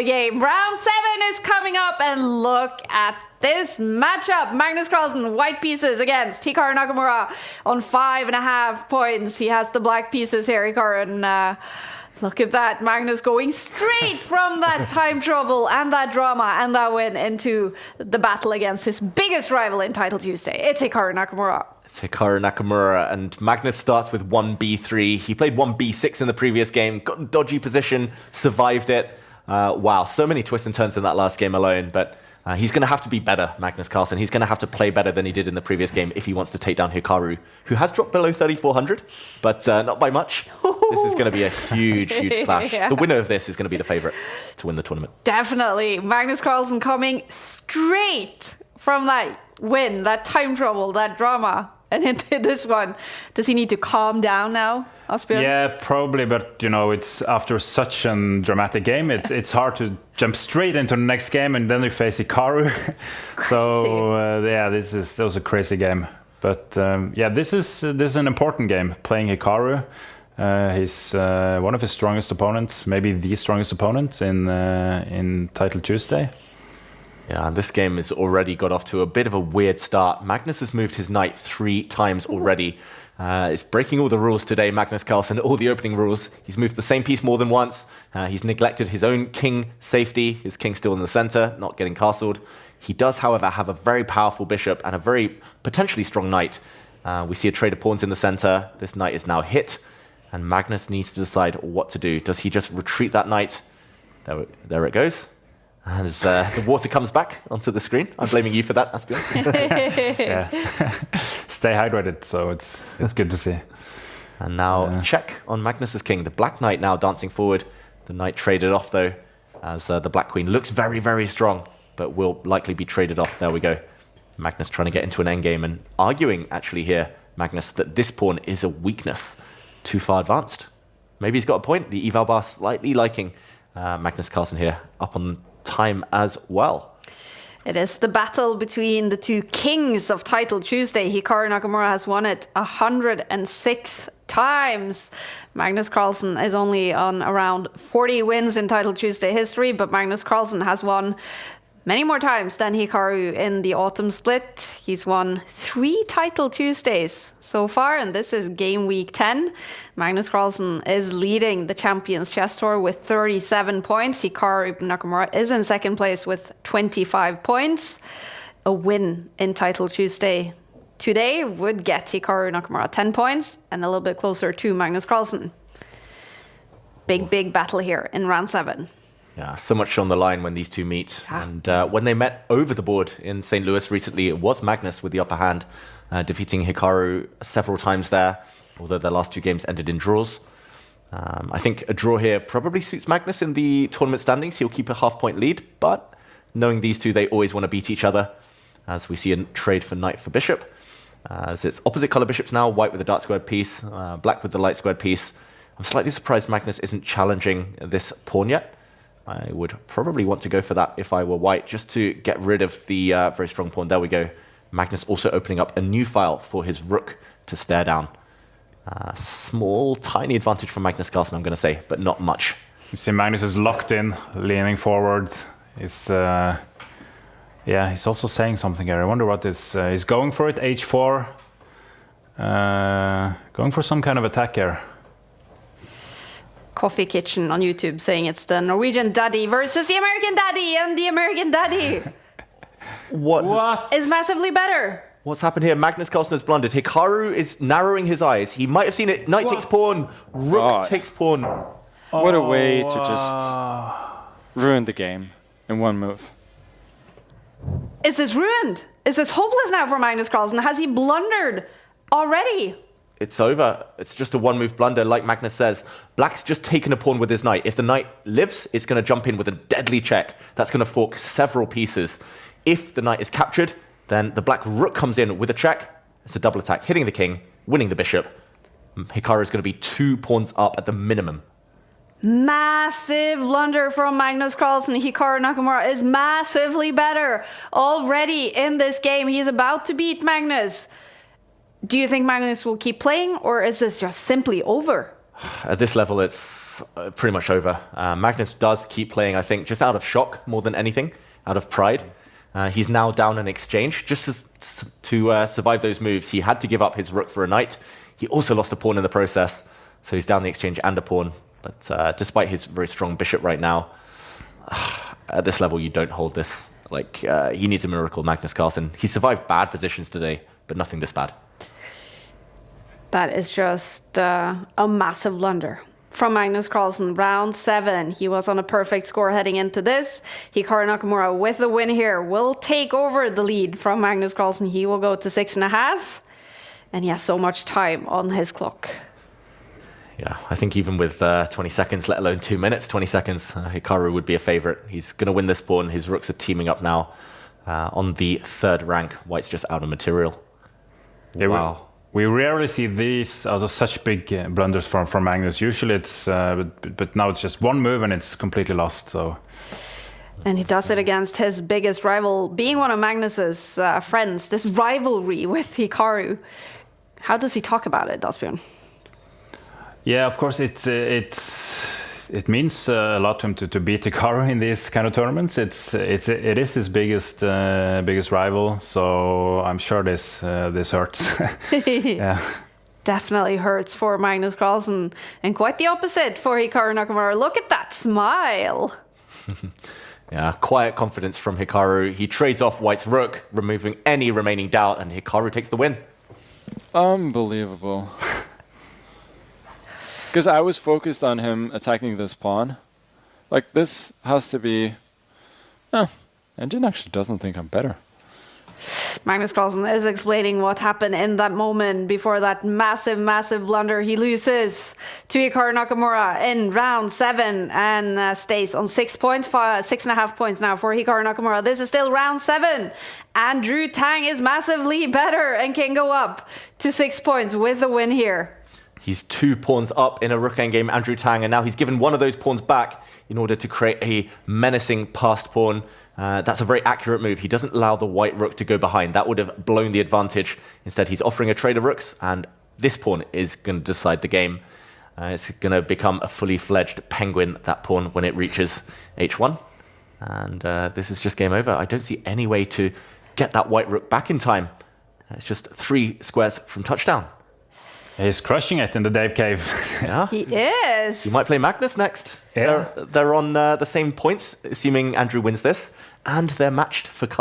The game. Round 7 is coming up, and look at this matchup. Magnus Carlsen, white pieces against Hikaru Nakamura on 5.5 points. He has the black pieces here, Hikaru, and look at that. Magnus going straight from that time trouble and that drama and that win into the battle against his biggest rival in Title Tuesday. It's Hikaru Nakamura. It's Hikaru Nakamura, and Magnus starts with 1b3. He played 1b6 in the previous game, got in dodgy position, survived it. Wow, so many twists and turns in that last game alone, but he's going to have to be better, Magnus Carlsen. He's going to have to play better than he did in the previous game if he wants to take down Hikaru, who has dropped below 3,400, but not by much. This is going to be a huge, huge clash. Yeah. The winner of this is going to be the favorite to win the tournament. Definitely. Magnus Carlsen coming straight from that win, that time trouble, that drama. And into this one, does he need to calm down now, Asbjørn? Yeah, probably, but it's after such a dramatic game, it's hard to jump straight into the next game, and then you face Hikaru. So that was a crazy game. But this is an important game. Playing Hikaru, he's one of his strongest opponents, maybe the strongest opponent in Title Tuesday. Yeah, and this game has already got off to a bit of a weird start. Magnus has moved his knight 3 times already. It's breaking all the rules today, Magnus Carlsen, all the opening rules. He's moved the same piece more than once. He's neglected his own king safety. His king's still in the center, not getting castled. He does, however, have a very powerful bishop and a very potentially strong knight. We see a trade of pawns in the center. This knight is now hit, and Magnus needs to decide what to do. Does he just retreat that knight? There it goes. As the water comes back onto the screen. I'm blaming you for that, Asbjørn. Yeah. Stay hydrated, so it's good to see. And now check on Magnus's king. The black knight now dancing forward. The knight traded off, though, as the black queen looks very, very strong, but will likely be traded off. There we go. Magnus trying to get into an endgame and arguing, actually, here, Magnus, that this pawn is a weakness. Too far advanced. Maybe he's got a point. The eval bar slightly liking Magnus Carlsen here, up on time as well. It is the battle between the two kings of Title Tuesday. Hikaru Nakamura has won it 106 times. Magnus Carlsen is only on around 40 wins in Title Tuesday history, but Magnus Carlsen has won many more times than Hikaru in the autumn split. He's won 3 Title Tuesdays so far, and this is game week 10. Magnus Carlsen is leading the Champions Chess Tour with 37 points. Hikaru Nakamura is in second place with 25 points. A win in Title Tuesday today would get Hikaru Nakamura 10 points and a little bit closer to Magnus Carlsen. Big battle here in round 7. Yeah, so much on the line when these two meet. Yeah. And when they met over the board in St. Louis recently, it was Magnus with the upper hand, defeating Hikaru several times there, although their last 2 games ended in draws. I think a draw here probably suits Magnus in the tournament standings. He'll keep a half-point lead, but knowing these two, they always want to beat each other, as we see a trade for knight for bishop. As it's opposite color bishops now, white with the dark squared piece, black with the light squared piece. I'm slightly surprised Magnus isn't challenging this pawn yet. I would probably want to go for that if I were white, just to get rid of the very strong pawn. There we go. Magnus also opening up a new file for his rook to stare down. Small, tiny advantage for Magnus Carlsen, I'm going to say, but not much. You see Magnus is locked in, leaning forward. He's also saying something here. I wonder what this he's going for it, h4. Going for some kind of attack here. Coffee Kitchen on YouTube saying it's the Norwegian daddy versus the American daddy, and the American daddy what is massively better. What's happened here? Magnus Carlsen has blundered. Hikaru is narrowing his eyes. He might have seen it. Knight takes pawn, rook takes pawn. What a way to just ruin the game in one move. Is this ruined? Is this hopeless now for Magnus Carlsen? Has he blundered already? It's over. It's just a 1-move blunder, like Magnus says. Black's just taken a pawn with his knight. If the knight lives, it's going to jump in with a deadly check. That's going to fork several pieces. If the knight is captured, then the black rook comes in with a check. It's a double attack, hitting the king, winning the bishop. Hikaru is going to be 2 pawns up at the minimum. Massive blunder from Magnus Carlsen. Hikaru Nakamura is massively better already in this game. He's about to beat Magnus. Do you think Magnus will keep playing, or is this just simply over? At this level, it's that's pretty much over. Magnus does keep playing, I think, just out of shock more than anything, out of pride. He's now down an exchange. Just to survive those moves, he had to give up his rook for a knight. He also lost a pawn in the process, so he's down the exchange and a pawn. But despite his very strong bishop right now, at this level, you don't hold this. Like, he needs a miracle, Magnus Carlsen. He survived bad positions today, but nothing this bad. That is just a massive blunder from Magnus Carlsen. Round 7. He was on a perfect score heading into this. Hikaru Nakamura with the win here will take over the lead from Magnus Carlsen. He will go to 6.5. And he has so much time on his clock. Yeah, I think even with 20 seconds, let alone 2 minutes, 20 seconds, Hikaru would be a favorite. He's going to win this pawn. His rooks are teaming up now on the 3rd rank. White's just out of material. Yeah, wow. We rarely see these also such big blunders from Magnus. Usually it's, but now it's just one move and it's completely lost. So. And he does it against his biggest rival, being one of Magnus's friends. This rivalry with Hikaru. How does he talk about it, Asbjørn? Yeah, of course, it means a lot to him to beat Hikaru in these kind of tournaments. It is his biggest rival, so I'm sure this hurts. Yeah. Definitely hurts for Magnus Carlsen, and quite the opposite for Hikaru Nakamura. Look at that smile. Yeah, quiet confidence from Hikaru. He trades off White's rook, removing any remaining doubt, and Hikaru takes the win. Unbelievable. Because I was focused on him attacking this pawn. Like, this has to be... Engine actually doesn't think I'm better. Magnus Carlsen is explaining what happened in that moment before that massive, massive blunder. He loses to Hikaru Nakamura in round 7 and stays on 6 points, 6.5 points now for Hikaru Nakamura. This is still round 7. Andrew Tang is massively better and can go up to 6 points with the win here. He's 2 pawns up in a rook endgame, Andrew Tang, and now he's given one of those pawns back in order to create a menacing passed pawn. That's a very accurate move. He doesn't allow the white rook to go behind. That would have blown the advantage. Instead, he's offering a trade of rooks, and this pawn is going to decide the game. It's going to become a fully fledged penguin, that pawn, when it reaches h1. And this is just game over. I don't see any way to get that white rook back in time. It's just 3 squares from touchdown. He's crushing it in the Dave Cave. Yeah. He is. You might play Magnus next. Yeah. They're on the same points, assuming Andrew wins this, and they're matched for